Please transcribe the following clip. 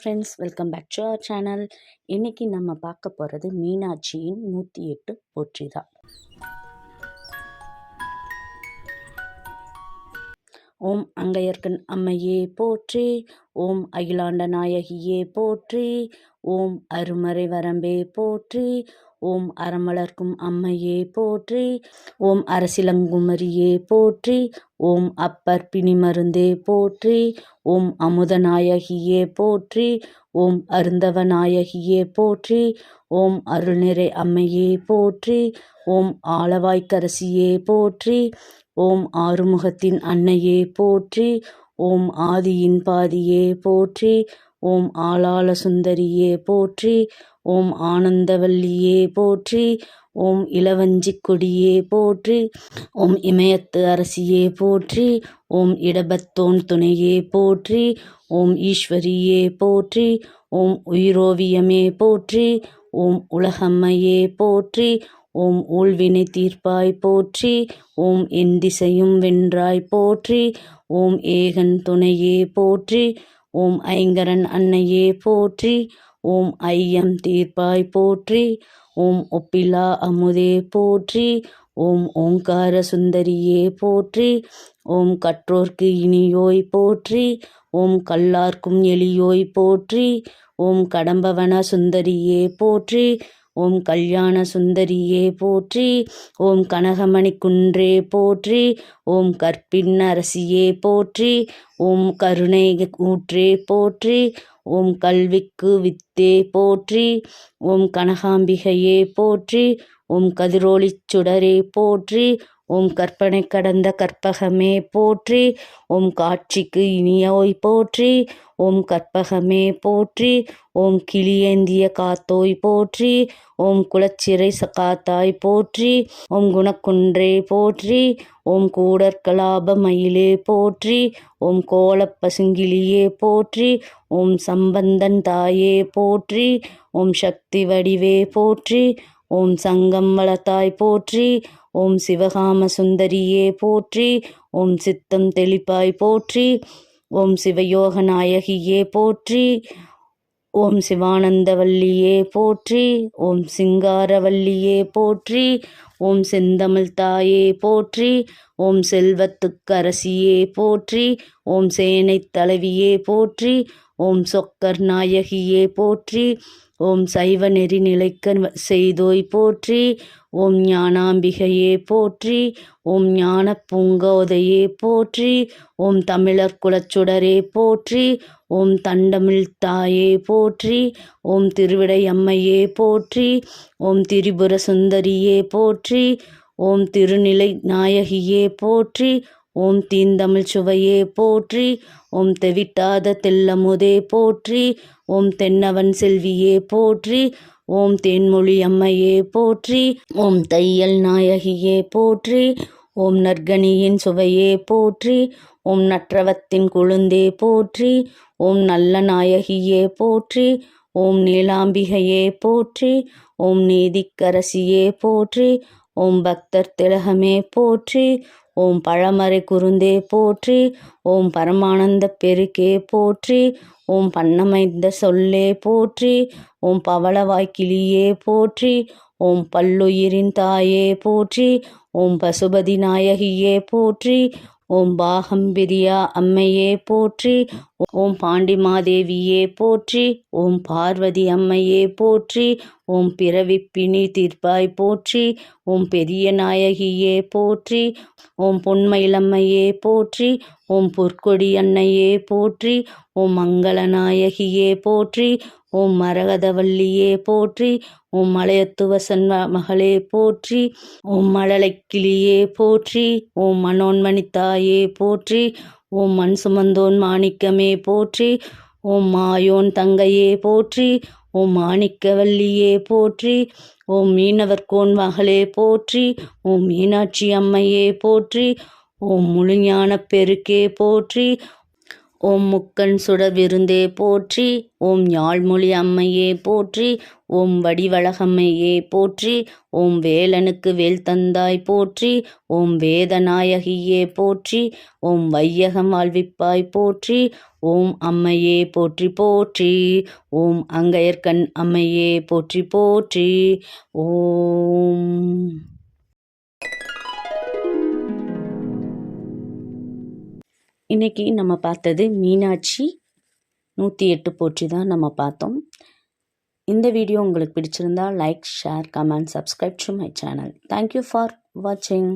Friends, welcome back to our channel. இன்றைக்கி நம்ம பார்க்க போகிறது மீனாட்சியின் 108 போற்றி தான். ஓம் அங்கையர்க்கண் அம்மையே போற்றி, ஓம் அகிலாண்ட நாயகியே போற்றி, ஓம் அருமறை வரம்பே போற்றி, ஓம் அறமலர்க்கும் அம்மையே போற்றி, ஓம் அரசிலங்குமரியே போற்றி, ஓம் அப்பர் பிணிமருந்தே போற்றி, ஓம் அமுதநாயகியே போற்றி, ஓம் அருந்தவ நாயகியே போற்றி, ஓம் அருள்நிறை அம்மையே போற்றி, ஓம் ஆலவாய்க்கரசியே போற்றி, ஓம் ஆறுமுகத்தின் அன்னையே போற்றி, ஓம் ஆதியின் பாதியே போற்றி, ஓம் ஆளாள சுந்தரியே போற்றி, ஓம் ஆனந்தவல்லியே போற்றி, ஓம் இளவஞ்சிக் கொடியே போற்றி, ஓம் இமயத்து அரசியே போற்றி, ஓம் இடபத்தோன் துணையே போற்றி, ஓம் ஈஸ்வரியே போற்றி, ஓம் உயிரோவியமே போற்றி, ஓம் உலகம்மையே போற்றி, ஓம் ஊழ்வினை தீர்ப்பாய் போற்றி, ஓம் என் திசையும் வென்றாய் போற்றி, ஓம் ஏகன் துணையே போற்றி, ஓம் ஐங்கரன் அன்னையே போற்றி, ஓம் ஐயம் தீர்ப்பாய் போற்றி, ஓம் ஒப்பிலா அமுதே போற்றி, ஓம் ஓங்கார சுந்தரியே போற்றி, ஓம் கற்றோர்க்கு இனியோய் போற்றி, ஓம் கல்லார்க்கும் எளியோய் போற்றி, ஓம் கடம்பவன சுந்தரியே போற்றி, ஓம் கல்யாண சுந்தரியே போற்றி, ஓம் கனகமணி குன்றே போற்றி, ஓம் கற்பின் அரசியே போற்றி, ஓம் கருணை ஊற்றே போற்றி, ஓம் கல்விக்கு வித்தே போற்றி, ஓம் கனகாம்பிகையே போற்றி, ஓம் கதிரொளிச் சுடரே போற்றி, ஓம் கற்பனை கடந்த கற்பகமே போற்றி, ஓம் காட்சிக்கு இனியோய் போற்றி, ஓம் கற்பகமே போற்றி, ஓம் கிளியேந்திய காத்தோய் போற்றி, ஓம் குலச்சிறை காத்தாய் போற்றி, ஓம் குணக்குன்றே போற்றி, ஓம் கூடற்கலாப மயிலே போற்றி, ஓம் கோலப் பசுங்கிளியே போற்றி, ஓம் சம்பந்தன் தாயே போற்றி, ஓம் சக்தி வடிவே போற்றி, ஓம் சங்கம் வளத்தாய் போற்றி, ஓம் சிவகாம சுந்தரியே போற்றி, ஓம் சித்தம் தெளிப்பாய் போற்றி, ஓம் சிவயோக நாயகியே போற்றி, ஓம் சிவானந்தவல்லியே போற்றி, ஓம் சிங்காரவல்லியே போற்றி, ஓம் செந்தமிழ் தாயே போற்றி, ஓம் செல்வத்துக்கரசியே போற்றி, ஓம் சேனை தலைவியே போற்றி, ஓம் சொக்கர் நாயகியே போற்றி, ஓம் சைவ நெறி நிலைக்க செய்தோய் போற்றி, ஓம் ஞானாம்பிகையே போற்றி, ஓம் ஞான பூங்கோதையே போற்றி, ஓம் தமிழர் குலச்சுடரே போற்றி, ஓம் தண்டமிழ் தாயே போற்றி, ஓம் திருவிடை அம்மையே போற்றி, ஓம் திரிபுர சுந்தரியே போற்றி, ஓம் திருநிலை நாயகியே போற்றி, ஓம் தீந்தமிழ் சுவையே போற்றி, ஓம் தெவிட்டாத தெல்லமுதே போற்றி, ஓம் தென்னவன் செல்வியே போற்றி, ஓம் தேன்மொழி அம்மையே போற்றி, ஓம் தையல் நாயகியே போற்றி, ஓம் நற்கனியின் சுவையே போற்றி, ஓம் நற்றவத்தின் கொழுந்தே போற்றி, ஓம் நல்ல நாயகியே போற்றி, ஓம் நீலாம்பிகையே போற்றி, ஓம் நீதிக்கரசியே போற்றி, ஓம் பக்தர் திலகமே போற்றி, ஓம் பழமறை குருந்தே போற்றி, ஓம் பரமானந்த பெருக்கே போற்றி, ஓம் பண்ணமைந்த சொல்லே போற்றி, ஓம் பவளவாய்க்கிளியே போற்றி, ஓம் பல்லுயிரின் தாயே போற்றி, ஓம் பசுபதி நாயகியே போற்றி, ஓம் பாகம்பிரியா அம்மையே போற்றி, ஓம் பாண்டிமாதேவியே போற்றி, ஓம் பார்வதி அம்மையே போற்றி, ஓம் பிறவிப்பிணி தீர்ப்பாய் போற்றி, ஓம் பெரிய நாயகியே போற்றி, ஓம் பொன்மயிலம்மையே போற்றி, ஓம் பொற்கொடி அன்னையே போற்றி, ஓம் மங்கள நாயகியே போற்றி, ஓம் மரகதவல்லியே போற்றி, ஓம் மலையத்துவசன் மகளே போற்றி, ஓம் மழலைக்கிளியே போற்றி, ஓம் மனோன்மணித்தாயே போற்றி, ஓம் மண் சுமந்தோன் மாணிக்கமே போற்றி, ஓம் மாயோன் தங்கையே போற்றி, ஓம் மாணிக்கவல்லியே போற்றி, ஓம் மீனவர்கோன் மகளே போற்றி, ஓம் மீனாட்சி அம்மையே போற்றி, ஓம் முழுஞான பெருக்கே போற்றி, ஓம் முக்கண் சுடர் விருந்தே போற்றி, ஓம் ஞாழ்மொழி அம்மையே போற்றி, ஓம் வடிவழகம்மையே போற்றி, ஓம் வேலனுக்கு வேல் தந்தாய் போற்றி, ஓம் வேதநாயகியே போற்றி, ஓம் வையகம் வாழ்விப்பாய் போற்றி, ஓம் அம்மையே போற்றி போற்றி, ஓம் அங்கையர்கண் அம்மையே போற்றி போற்றி. ஓம் இன்னைக்கு நம்ம பார்த்தது மீனாட்சி 108 போற்றி தான் நம்ம பார்த்தோம். இந்த வீடியோ உங்களுக்கு பிடிச்சிருந்தா like, share, comment, subscribe to my channel. Thank you for வாட்சிங்.